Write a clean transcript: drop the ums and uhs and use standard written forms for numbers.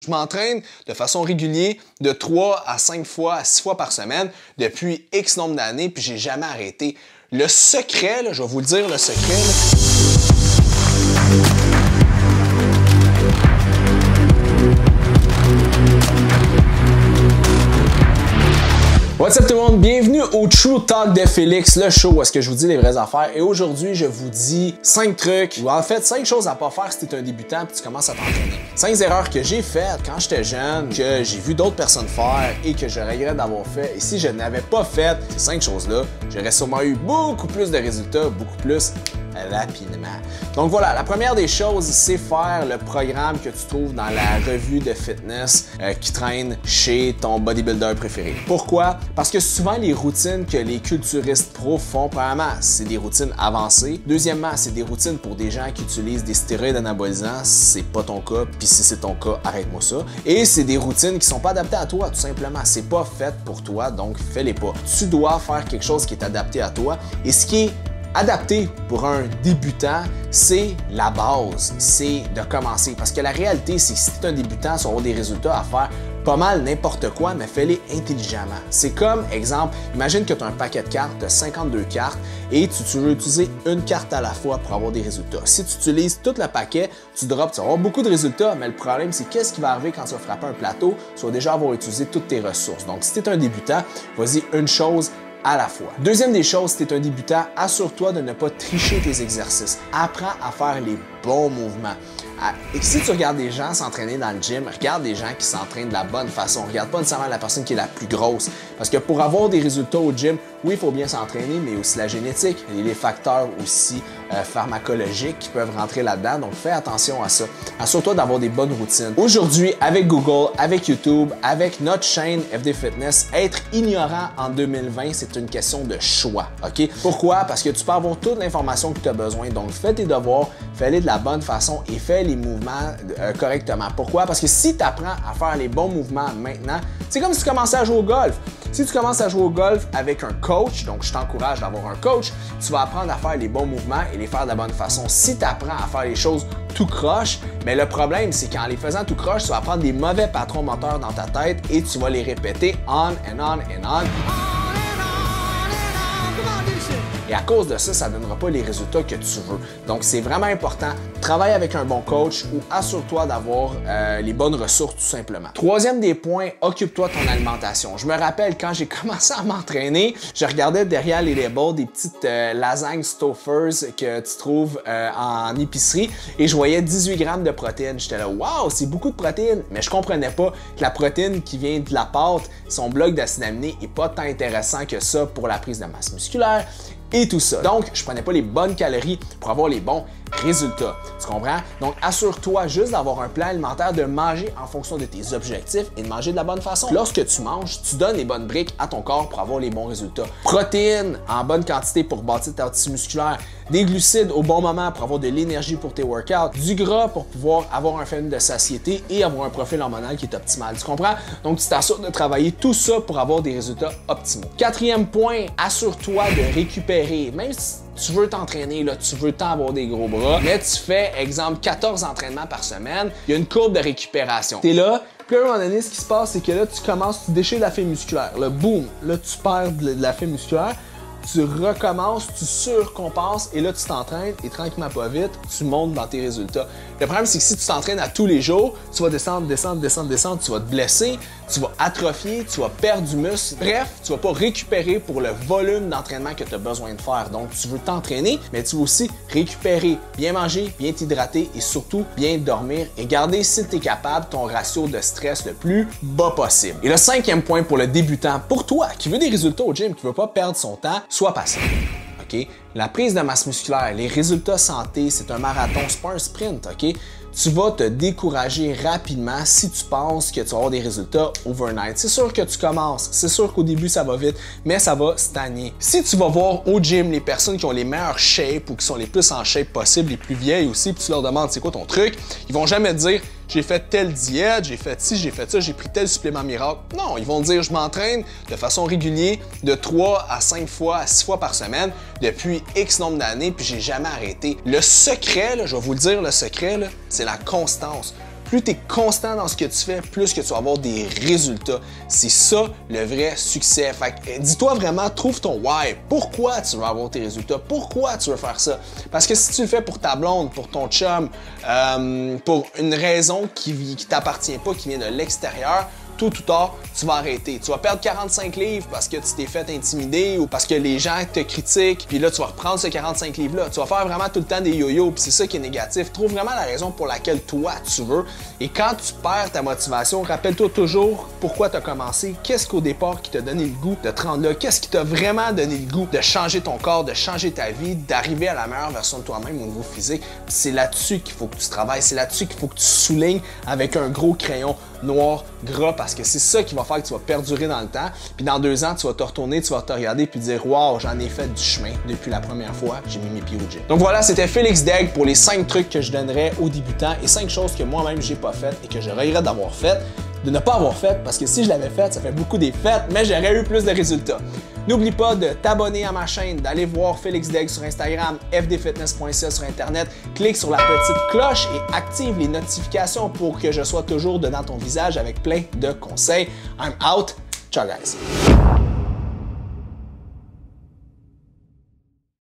Je m'entraîne de façon régulière de 3 à 5 fois à 6 fois par semaine depuis X nombre d'années, puis j'ai jamais arrêté. Le secret, là, je vais vous le dire, le secret, là, what's up tout le monde? Bienvenue au True Talk de Félix, le show où est-ce que je vous dis les vraies affaires. Et aujourd'hui, je vous dis 5 trucs, ou en fait 5 choses à pas faire si tu es un débutant et tu commences à t'entraîner. 5 erreurs que j'ai faites quand j'étais jeune, que j'ai vu d'autres personnes faire et que je regrette d'avoir fait. Et si je n'avais pas fait ces 5 choses-là, j'aurais sûrement eu beaucoup plus de résultats, beaucoup plus rapidement. Donc voilà, la première des choses, c'est faire le programme que tu trouves dans la revue de fitness qui traîne chez ton bodybuilder préféré. Pourquoi? Parce que souvent, les routines que les culturistes pros font, premièrement, c'est des routines avancées. Deuxièmement, c'est des routines pour des gens qui utilisent des stéroïdes anabolisants. C'est pas ton cas, puis si c'est ton cas, arrête-moi ça. Et c'est des routines qui sont pas adaptées à toi, tout simplement. C'est pas fait pour toi, donc fais-les pas. Tu dois faire quelque chose qui est adapté à toi. Et ce qui est adapté pour un débutant, c'est la base, c'est de commencer. Parce que la réalité, c'est que si tu es un débutant, tu vas avoir des résultats à faire pas mal n'importe quoi, mais fais-les intelligemment. C'est comme, exemple, imagine que tu as un paquet de cartes, tu as 52 cartes et tu veux utiliser une carte à la fois pour avoir des résultats. Si tu utilises tout le paquet, tu drops, tu vas avoir beaucoup de résultats, mais le problème, c'est qu'est-ce qui va arriver quand tu vas frapper un plateau? Tu vas déjà avoir utilisé toutes tes ressources. Donc, si tu es un débutant, vas-y une chose à la fois. Deuxième des choses, si tu es un débutant, assure-toi de ne pas tricher tes exercices. Apprends à faire les bons mouvements. Et si tu regardes des gens s'entraîner dans le gym, regarde des gens qui s'entraînent de la bonne façon. Regarde pas nécessairement la personne qui est la plus grosse. Parce que pour avoir des résultats au gym, oui, il faut bien s'entraîner, mais aussi la génétique et les facteurs aussi pharmacologiques qui peuvent rentrer là-dedans. Donc, fais attention à ça. Assure-toi d'avoir des bonnes routines. Aujourd'hui, avec Google, avec YouTube, avec notre chaîne FD Fitness, être ignorant en 2020, c'est une question de choix. OK? Pourquoi? Parce que tu peux avoir toute l'information que tu as besoin. Donc, fais tes devoirs, fais-les de la bonne façon et fais les mouvements correctement. Pourquoi? Parce que si tu apprends à faire les bons mouvements maintenant, c'est comme si tu commençais à jouer au golf. Si tu commences à jouer au golf avec un coach, donc je t'encourage d'avoir un coach, tu vas apprendre à faire les bons mouvements et les faire de la bonne façon. Si tu apprends à faire les choses tout croche, mais le problème, c'est qu'en les faisant tout croche, tu vas prendre des mauvais patrons moteurs dans ta tête et tu vas les répéter on and on and on. Et à cause de ça, ça ne donnera pas les résultats que tu veux. Donc, c'est vraiment important. Travaille avec un bon coach ou assure-toi d'avoir les bonnes ressources tout simplement. Troisième des points, occupe-toi de ton alimentation. Je me rappelle quand j'ai commencé à m'entraîner, je regardais derrière les labels des petites lasagnes Stouffer's que tu trouves en épicerie et je voyais 18 grammes de protéines. J'étais là, waouh, c'est beaucoup de protéines. Mais je comprenais pas que la protéine qui vient de la pâte, son bloc d'acides aminés n'est pas tant intéressant que ça pour la prise de masse musculaire et tout ça. Donc, je prenais pas les bonnes calories pour avoir les bons résultats. Tu comprends? Donc, assure-toi juste d'avoir un plan alimentaire, de manger en fonction de tes objectifs et de manger de la bonne façon. Lorsque tu manges, tu donnes les bonnes briques à ton corps pour avoir les bons résultats. Protéines en bonne quantité pour bâtir ta tissu musculaire, des glucides au bon moment pour avoir de l'énergie pour tes workouts, du gras pour pouvoir avoir un phénomène de satiété et avoir un profil hormonal qui est optimal. Tu comprends? Donc, tu t'assures de travailler tout ça pour avoir des résultats optimaux. Quatrième point, assure-toi de récupérer. Même si tu veux t'entraîner, là, tu veux tant avoir des gros bras, mais tu fais, exemple, 14 entraînements par semaine, il y a une courbe de récupération. Tu es là, puis à un moment donné, ce qui se passe, c'est que là, tu commences, tu déchires la fibre musculaire. Là, boum, là, tu perds de la fibre musculaire. Tu recommences, tu surcompenses et là, tu t'entraînes et tranquillement pas vite, tu montes dans tes résultats. Le problème, c'est que si tu t'entraînes à tous les jours, tu vas descendre, tu vas te blesser, tu vas atrophier, tu vas perdre du muscle. Bref, tu vas pas récupérer pour le volume d'entraînement que tu as besoin de faire. Donc, tu veux t'entraîner, mais tu veux aussi récupérer, bien manger, bien t'hydrater et surtout bien dormir et garder, si tu es capable, ton ratio de stress le plus bas possible. Et le cinquième point pour le débutant, pour toi qui veut des résultats au gym, qui veut pas perdre son temps, sois patient. OK? La prise de masse musculaire, les résultats santé, c'est un marathon, c'est pas un sprint, OK? Tu vas te décourager rapidement si tu penses que tu vas avoir des résultats overnight. C'est sûr que tu commences, c'est sûr qu'au début ça va vite, mais ça va stagner. Si tu vas voir au gym les personnes qui ont les meilleures shapes ou qui sont les plus en shape possible, les plus vieilles aussi, puis tu leur demandes c'est quoi ton truc, ils vont jamais te dire j'ai fait telle diète, j'ai fait ci, j'ai fait ça, j'ai pris tel supplément miracle. Non, ils vont dire je m'entraîne de façon régulière de 3 à 5 fois à 6 fois par semaine depuis X nombre d'années, puis j'ai jamais arrêté. Le secret, là, je vais vous le dire, le secret, c'est la constance. Plus tu es constant dans ce que tu fais, plus que tu vas avoir des résultats. C'est ça le vrai succès. Fait que dis-toi vraiment, trouve ton why. Pourquoi tu veux avoir tes résultats? Pourquoi tu veux faire ça? Parce que si tu le fais pour ta blonde, pour ton chum, pour une raison qui t'appartient pas, qui vient de l'extérieur, tôt ou tard, tu vas arrêter. Tu vas perdre 45 livres parce que tu t'es fait intimider ou parce que les gens te critiquent, puis là, tu vas reprendre ce 45 livres-là. Tu vas faire vraiment tout le temps des yo-yo, puis c'est ça qui est négatif. Trouve vraiment la raison pour laquelle toi, tu veux. Et quand tu perds ta motivation, rappelle-toi toujours pourquoi tu as commencé, qu'est-ce qu'au départ qui t'a donné le goût de te rendre là, qu'est-ce qui t'a vraiment donné le goût de changer ton corps, de changer ta vie, d'arriver à la meilleure version de toi-même au niveau physique. C'est là-dessus qu'il faut que tu travailles, c'est là-dessus qu'il faut que tu soulignes avec un gros crayon noir gras parce que c'est ça qui va faire que tu vas perdurer dans le temps. Puis dans 2 ans, tu vas te retourner, tu vas te regarder puis dire « Wow, j'en ai fait du chemin depuis la première fois, j'ai mis mes pieds au gym. » Donc voilà, c'était Félix Daigle pour les 5 trucs que je donnerais aux débutants et 5 choses que moi-même j'ai pas faites et que je regrette d'avoir faites, de ne pas avoir fait parce que si je l'avais fait, ça fait beaucoup des fêtes, mais j'aurais eu plus de résultats. N'oublie pas de t'abonner à ma chaîne, d'aller voir Félix Daigle sur Instagram, fdfitness.ca sur Internet, clique sur la petite cloche et active les notifications pour que je sois toujours dedans ton visage avec plein de conseils. I'm out. Ciao guys!